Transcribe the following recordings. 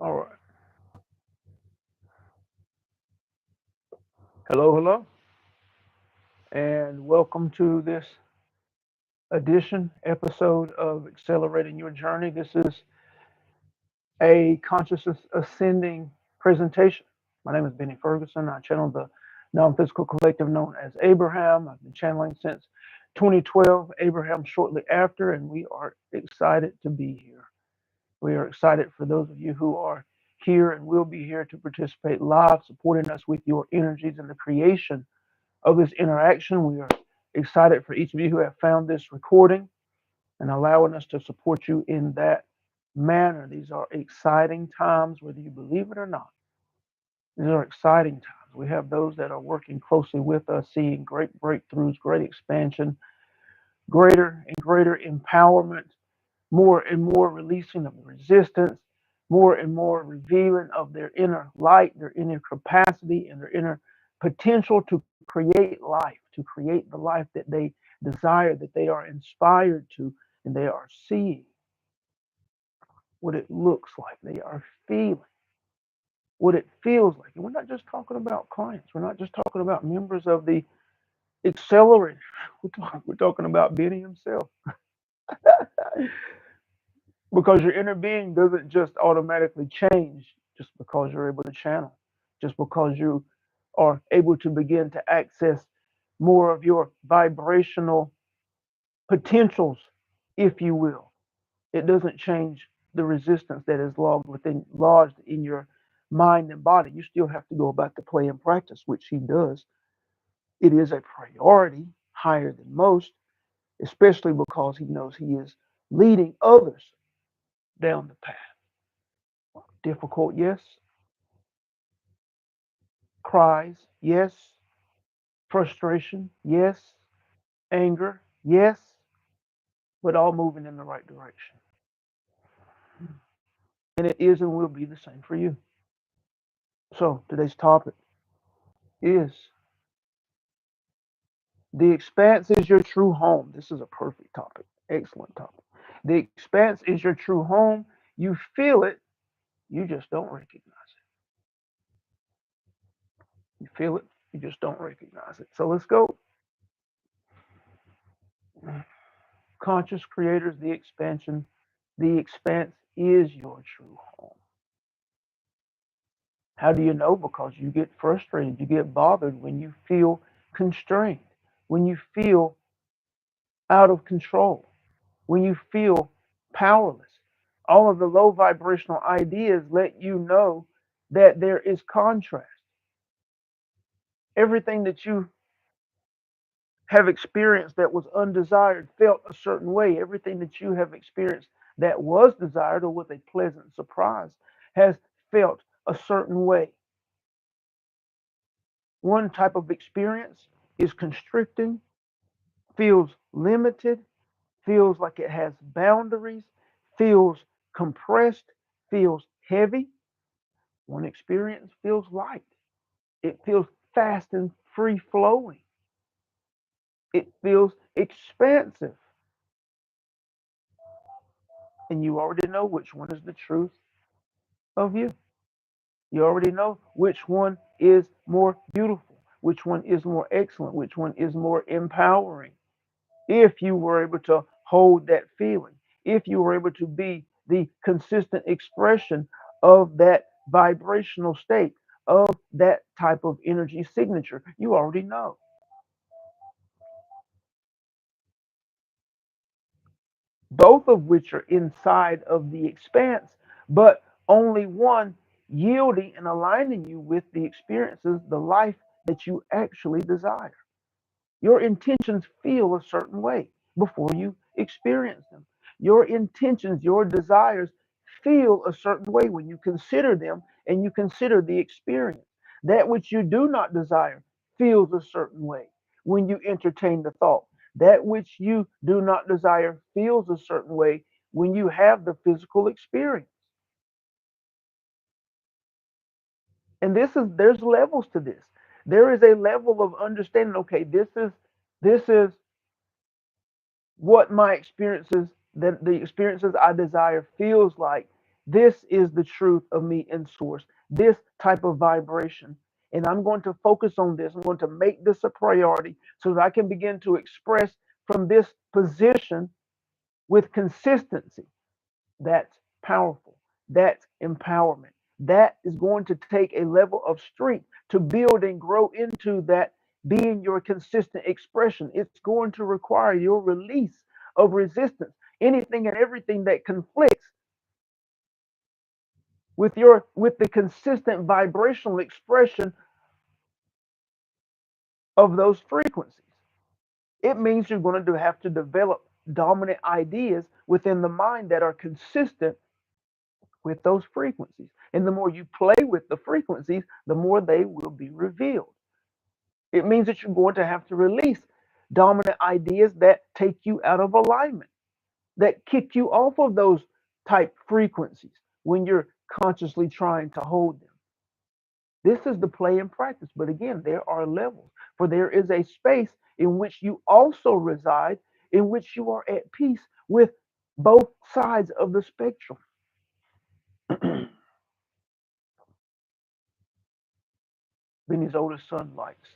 All right. Hello, hello, and welcome to this episode of Accelerating Your Journey. This is a consciousness ascending presentation. My name is Benny Ferguson. I channel the non physical collective known as Abraham. I've been channeling since 2012, Abraham shortly after, and we are excited to be here. We are excited for those of you who are here and will be here to participate live, supporting us with your energies in the creation of this interaction. We are excited for each of you who have found this recording and allowing us to support you in that manner. These are exciting times, whether you believe it or not. These are exciting times. We have those that are working closely with us, seeing great breakthroughs, great expansion, greater and greater empowerment, more and more releasing of resistance, more and more revealing of their inner light, their inner capacity, and their inner potential to create life, to create the life that they desire, that they are inspired to, and they are seeing what it looks like. They are feeling what it feels like. And we're not just talking about clients. We're not just talking about members of the accelerator. We're talking about Benny himself. Because your inner being doesn't just automatically change just because you're able to channel, just because you are able to begin to access more of your vibrational potentials, if you will. It doesn't change the resistance that is lodged in your mind and body. You still have to go about the play and practice, which he does. It is a priority higher than most, especially because he knows he is leading others down the path. Difficult, yes. Cries, yes. Frustration, yes. Anger, yes. But all moving in the right direction. And it is and will be the same for you. So today's topic is the expanse is your true home. This is a perfect topic. Excellent topic. The expanse is your true home. You feel it, you just don't recognize it. You feel it, you just don't recognize it. So let's go. Conscious creators, the expansion, the expanse is your true home. How do you know? Because you get frustrated, you get bothered when you feel constrained, when you feel out of control, when you feel powerless. All of the low vibrational ideas let you know that there is contrast. Everything that you have experienced that was undesired felt a certain way. Everything that you have experienced that was desired or was a pleasant surprise has felt a certain way. One type of experience is constricting, feels limited, feels like it has boundaries, feels compressed, feels heavy. One experience feels light. It feels fast and free flowing. It feels expansive. And you already know which one is the truth of you. You already know which one is more beautiful, which one is more excellent, which one is more empowering. If you were able to hold that feeling, if you were able to be the consistent expression of that vibrational state, of that type of energy signature, you already know. Both of which are inside of the expanse, but only one yielding and aligning you with the experiences, the life that you actually desire. Your intentions feel a certain way before you experience them. Your intentions, your desires feel a certain way when you consider them and you consider the experience. That which you do not desire feels a certain way when you entertain the thought. That which you do not desire feels a certain way when you have the physical experience. And there's levels to this. There is a level of understanding, okay, this is what my experiences, that the experiences I desire feels like, This is the truth of me in source, this type of vibration. And I'm going to focus on this. I'm going to make this a priority so that I can begin to express from this position with consistency. That's powerful. That's empowerment. That is going to take a level of strength to build and grow into that being your consistent expression. It's going to require your release of resistance. Anything and everything that conflicts with the consistent vibrational expression of those frequencies. It means you're going to have to develop dominant ideas within the mind that are consistent with those frequencies. And the more you play with the frequencies, the more they will be revealed. It means that you're going to have to release dominant ideas that take you out of alignment, that kick you off of those type frequencies when you're consciously trying to hold them. This is the play and practice. But again, there are levels, for there is a space in which you also reside, in which you are at peace with both sides of the spectrum. Benny's oldest son likes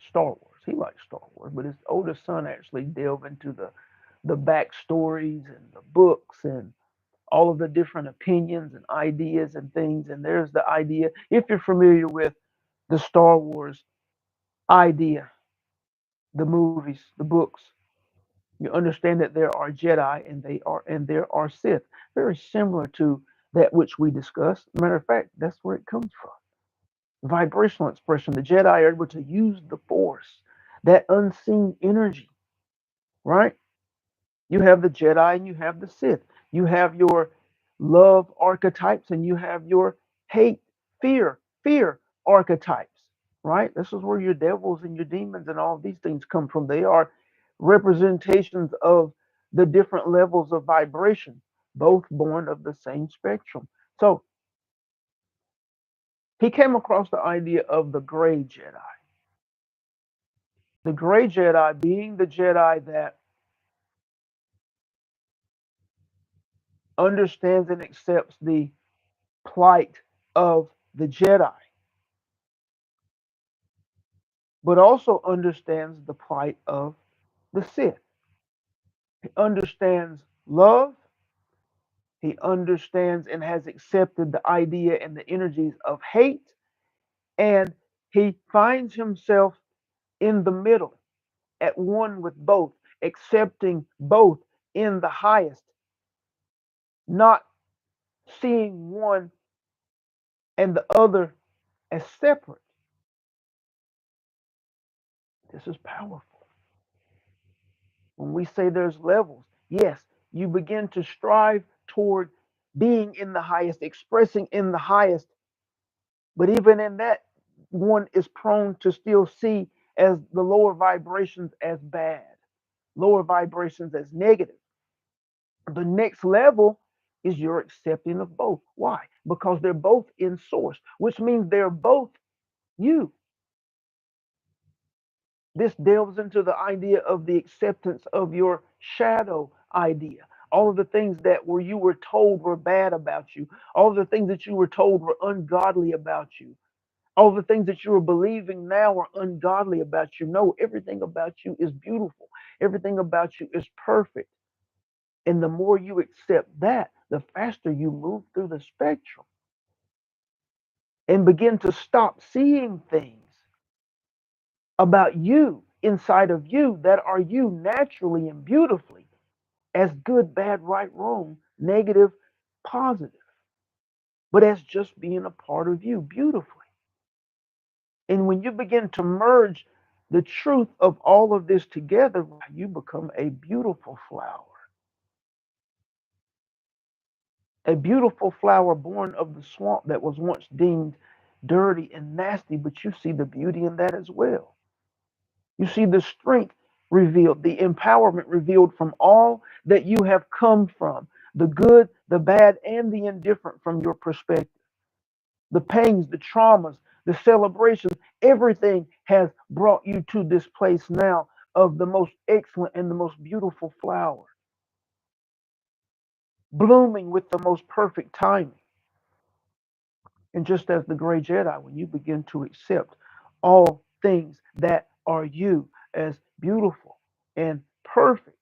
Star Wars. He likes Star Wars, but his oldest son actually delved into the backstories and the books and all of the different opinions and ideas and things. And there's the idea, if you're familiar with the Star Wars idea, the movies, the books, you understand that there are Jedi and there are Sith, very similar to that which we discussed. Matter of fact, that's where it comes from. Vibrational expression. The Jedi are able to use the Force, that unseen energy, right? You have the Jedi and you have the Sith. You have your love archetypes and you have your hate, fear archetypes, right? This is where your devils and your demons and all of these things come from. They are representations of the different levels of vibration, both born of the same spectrum. So he came across the idea of the gray Jedi. The gray Jedi being the Jedi that understands and accepts the plight of the Jedi, but also understands the plight of the Sith. He understands love. He understands and has accepted the idea and the energies of hate. And he finds himself in the middle, at one with both, accepting both in the highest, not seeing one and the other as separate. This is powerful. When we say there's levels, yes, you begin to strive toward being in the highest, expressing in the highest, but even in that, one is prone to still see as the lower vibrations as bad, lower vibrations as negative. The next level is your accepting of both. Why? Because they're both in source, which means they're both you. This delves into the idea of the acceptance of your shadow idea. All of the things that were you were told were bad about you, all of the things that you were told were ungodly about you, all of the things that you are believing now are ungodly about you. No, everything about you is beautiful. Everything about you is perfect. And the more you accept that, the faster you move through the spectrum and begin to stop seeing things about you inside of you that are you naturally and beautifully as good, bad, right, wrong, negative, positive, but as just being a part of you beautifully. And when you begin to merge the truth of all of this together, you become a beautiful flower. A beautiful flower born of the swamp that was once deemed dirty and nasty, but you see the beauty in that as well. You see the strength revealed, the empowerment revealed from all that you have come from, the good, the bad, and the indifferent from your perspective. The pains, the traumas, the celebrations, everything has brought you to this place now of the most excellent and the most beautiful flower. blooming with the most perfect timing. And just as the gray Jedi, when you begin to accept all things that are you as beautiful and perfect,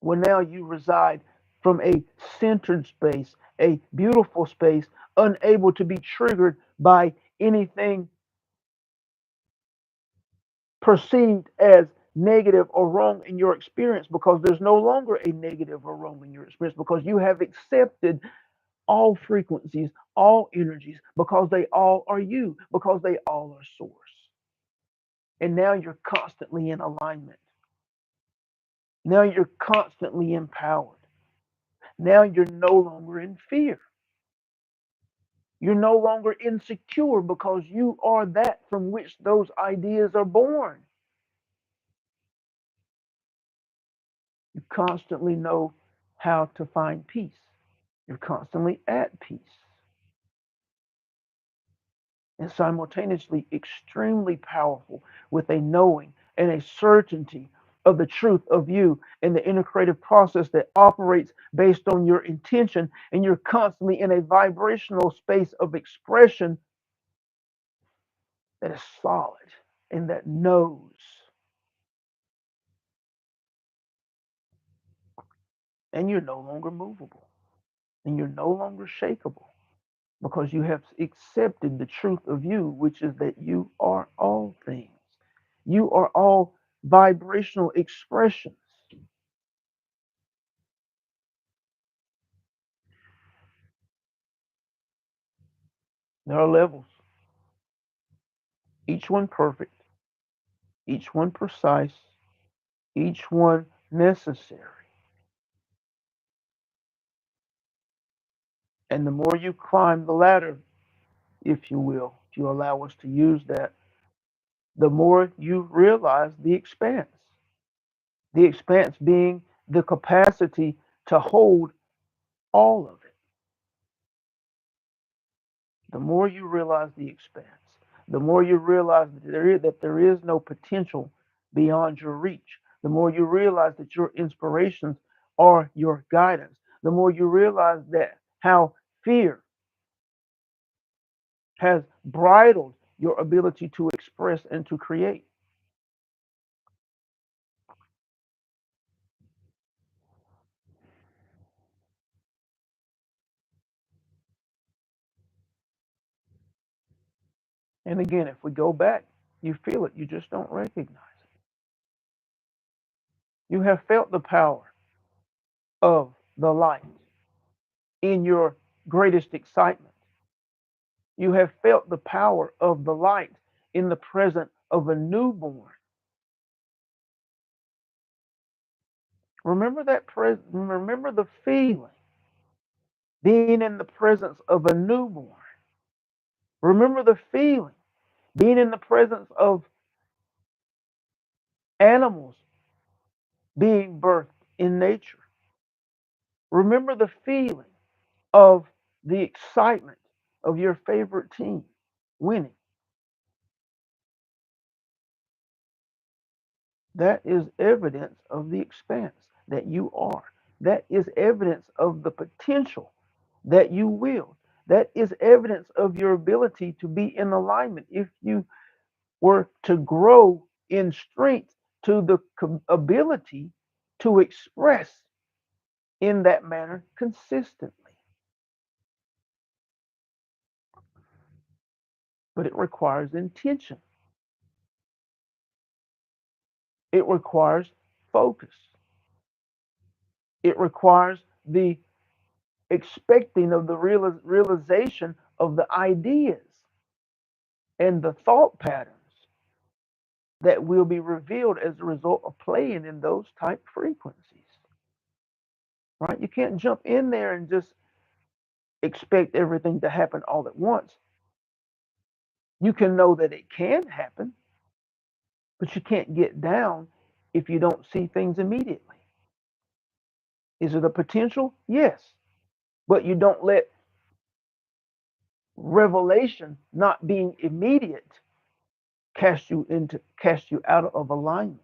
well, now you reside from a centered space, a beautiful space, unable to be triggered by anything perceived as negative or wrong in your experience, because there's no longer a negative or wrong in your experience, because you have accepted all frequencies, all energies, because they all are you, because they all are source. And now you're constantly in alignment. Now you're constantly empowered. Now you're no longer in fear. You're no longer insecure, because you are that from which those ideas are born. You constantly know how to find peace. You're constantly at peace. And simultaneously extremely powerful, with a knowing and a certainty of the truth of you and the integrative process that operates based on your intention. And you're constantly in a vibrational space of expression that is solid and that knows. And you're no longer movable, and you're no longer shakable, because you have accepted the truth of you, which is that you are all things. You are all vibrational expressions. There are levels, each one perfect, each one precise, each one necessary. And the more you climb the ladder, if you will, if you allow us to use that, the more you realize the expanse. The expanse being the capacity to hold all of it. The more you realize the expanse, the more you realize that there is no potential beyond your reach, the more you realize that your inspirations are your guidance, the more you realize that how fear has bridled your ability to express and to create. And again, if we go back, you feel it, you just don't recognize it. You have felt the power of the light in your greatest excitement. You have felt the power of the light in the presence of a newborn. Remember that remember the feeling being in the presence of a newborn. Remember the feeling being in the presence of animals being birthed in nature. Remember the feeling of the excitement of your favorite team winning. That is evidence of the expanse that you are. That is evidence of the potential that you wield. That is evidence of your ability to be in alignment. If you were to grow in strength to the ability to express in that manner consistently. But it requires intention, it requires focus, it requires the expecting of the realization of the ideas and the thought patterns that will be revealed as a result of playing in those type frequencies. Right? You can't jump in there and just expect everything to happen all at once. You can know that it can happen, but you can't get down if you don't see things immediately. Is it a potential? Yes. But you don't let revelation not being immediate cast you out of alignment.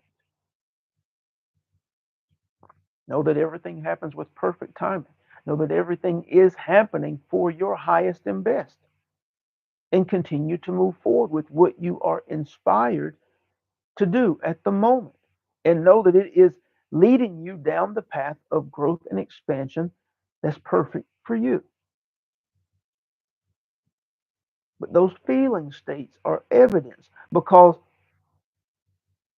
Know that everything happens with perfect timing. Know that everything is happening for your highest and best. And continue to move forward with what you are inspired to do at the moment. And know that it is leading you down the path of growth and expansion that's perfect for you. But those feeling states are evidence because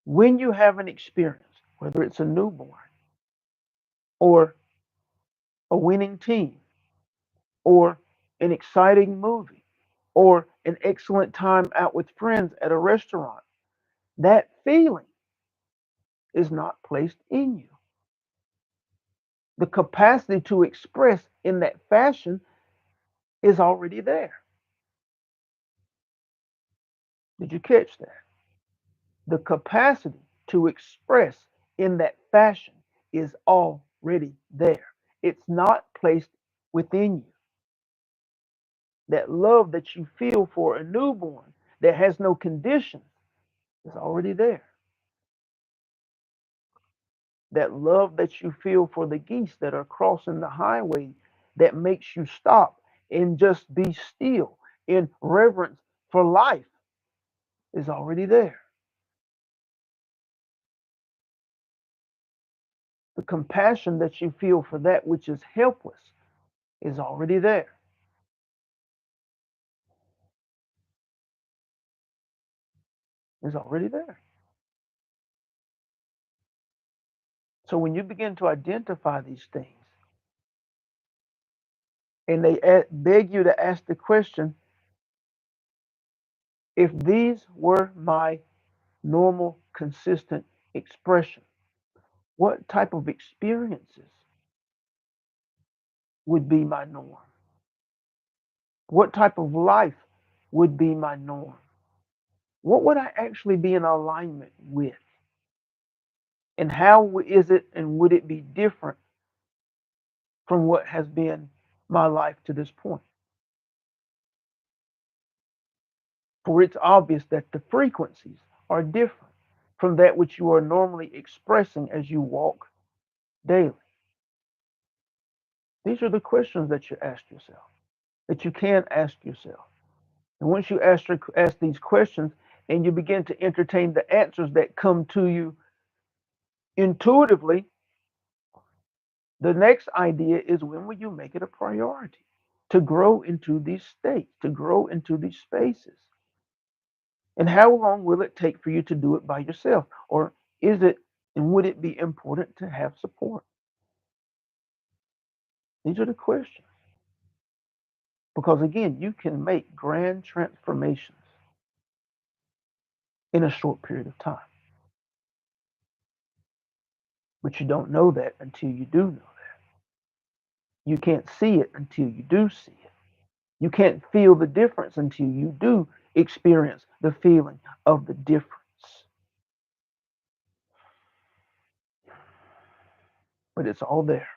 when you have an experience, whether it's a newborn or a winning team or an exciting movie or an excellent time out with friends at a restaurant, that feeling is not placed in you. The capacity to express in that fashion is already there. Did you catch that? The capacity to express in that fashion is already there. It's not placed within you. That love that you feel for a newborn that has no conditions is already there. That love that you feel for the geese that are crossing the highway that makes you stop and just be still in reverence for life is already there. The compassion that you feel for that which is helpless is already there. Is already there. So when you begin to identify these things and they beg you to ask the question, if these were my normal, consistent expression, what type of experiences would be my norm? What type of life would be my norm? What would I actually be in alignment with? And how is it and would it be different from what has been my life to this point? For it's obvious that the frequencies are different from that which you are normally expressing as you walk daily. These are the questions that you ask yourself, that you can ask yourself. And once you ask these questions and you begin to entertain the answers that come to you intuitively, the next idea is when will you make it a priority to grow into these states, to grow into these spaces? And how long will it take for you to do it by yourself? Or is it and would it be important to have support? These are the questions. Because again, you can make grand transformations in a short period of time. But you don't know that until you do know that. You can't see it until you do see it. You can't feel the difference until you do experience the feeling of the difference. But it's all there.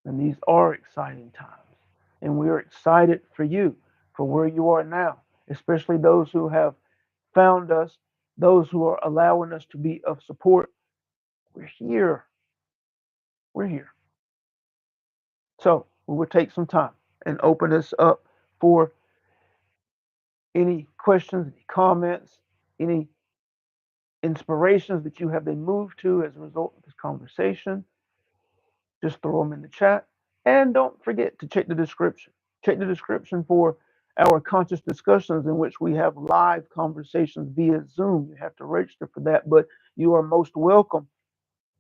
And these are exciting times. And we are excited for you, for where you are now, especially those who have found us, those who are allowing us to be of support. We're here. We're here. So we will take some time and open this up for any questions, any comments, any inspirations that you have been moved to as a result of this conversation. Just throw them in the chat. And don't forget to check the description. Check the description for our conscious discussions in which we have live conversations via Zoom. You have to register for that, but you are most welcome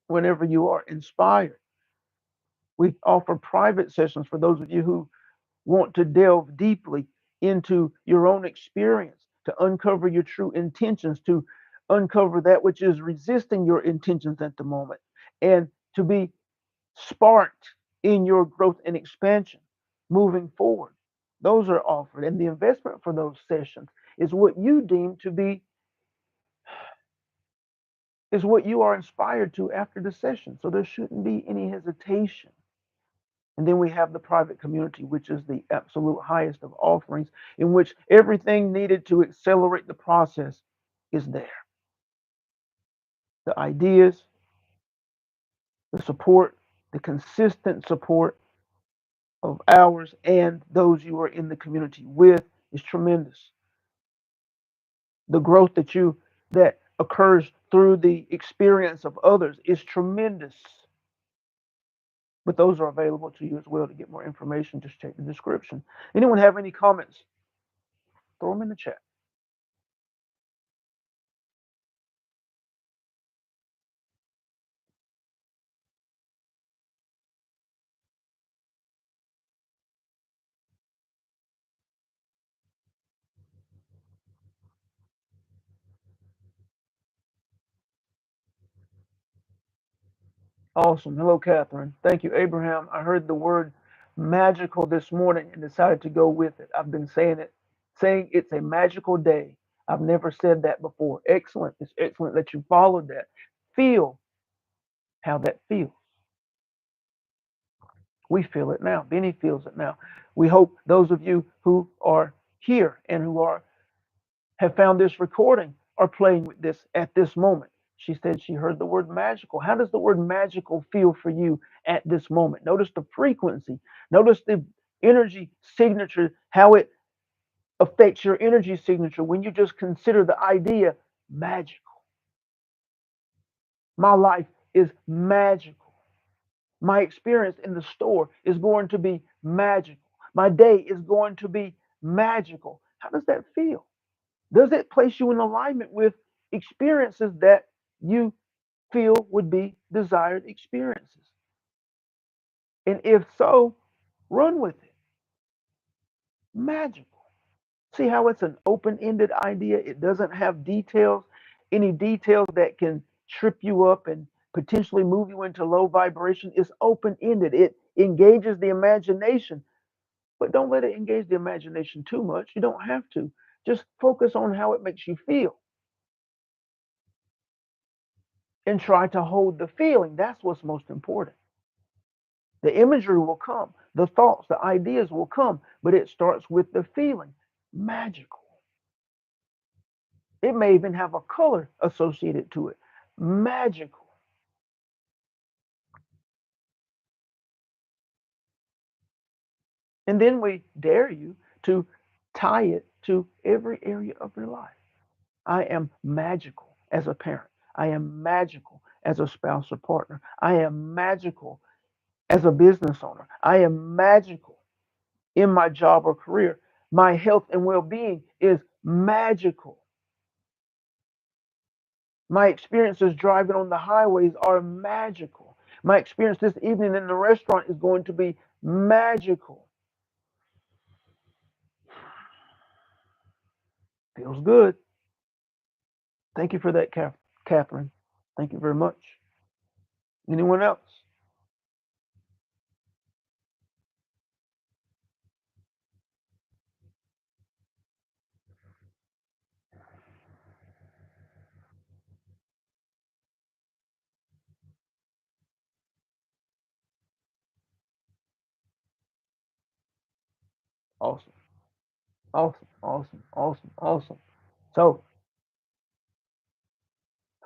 whenever you are inspired. We offer private sessions for those of you who want to delve deeply into your own experience, to uncover your true intentions, to uncover that which is resisting your intentions at the moment, and to be sparked in your growth and expansion moving forward. Those are offered, and the investment for those sessions is what you deem to be is what you are inspired to after the session. So there shouldn't be any hesitation. And then we have the private community, which is the absolute highest of offerings, in which everything needed to accelerate the process is there. The ideas, The support, the consistent support of ours and those you are in the community with is tremendous. The growth that occurs through the experience of others is tremendous. But those are available to you as well. To get more information, just check the description. Anyone have any comments? Throw them in the chat. Awesome. Hello, Catherine. Thank you, Abraham. I heard the word magical this morning and decided to go with it. I've been saying it's a magical day. I've never said that before. Excellent. It's excellent that you followed that. Feel how that feels. We feel it now. Benny feels it now. We hope those of you who are here and who are have found this recording are playing with this at this moment. She said she heard the word magical. How does the word magical feel for you at this moment? Notice the frequency. Notice the energy signature, how it affects your energy signature when you just consider the idea magical. My life is magical. My experience in the store is going to be magical. My day is going to be magical. How does that feel? Does it place you in alignment with experiences that you feel would be desired experiences? And if so, run with it. Magical. See how it's an open ended idea? It doesn't have details, any details that can trip you up and potentially move you into low vibration. It's open ended, it engages the imagination, but don't let it engage the imagination too much. You don't have to. Just focus on how it makes you feel and try to hold the feeling. That's what's most important. The imagery will come, the thoughts, the ideas will come, but it starts with the feeling. Magical. It may even have a color associated to it. Magical. And then we dare you to tie it to every area of your life. I am magical as a parent. I am magical as a spouse or partner. I am magical as a business owner. I am magical in my job or career. My health and well being is magical. My experiences driving on the highways are magical. My experience this evening in the restaurant is going to be magical. Feels good. Thank you for that, Catherine. Thank you very much. Anyone else? Awesome. Awesome. Awesome. Awesome. Awesome. So,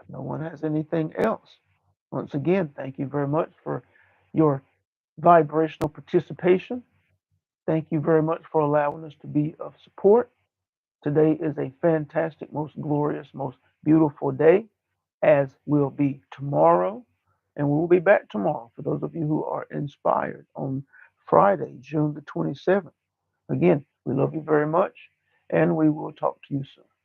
if no one has anything else, once again, thank you very much for your vibrational participation. Thank you very much for allowing us to be of support. Today is a fantastic, most glorious, most beautiful day, as will be tomorrow. And we will be back tomorrow for those of you who are inspired on Friday, June the 27th. Again, we love you very much, and we will talk to you soon.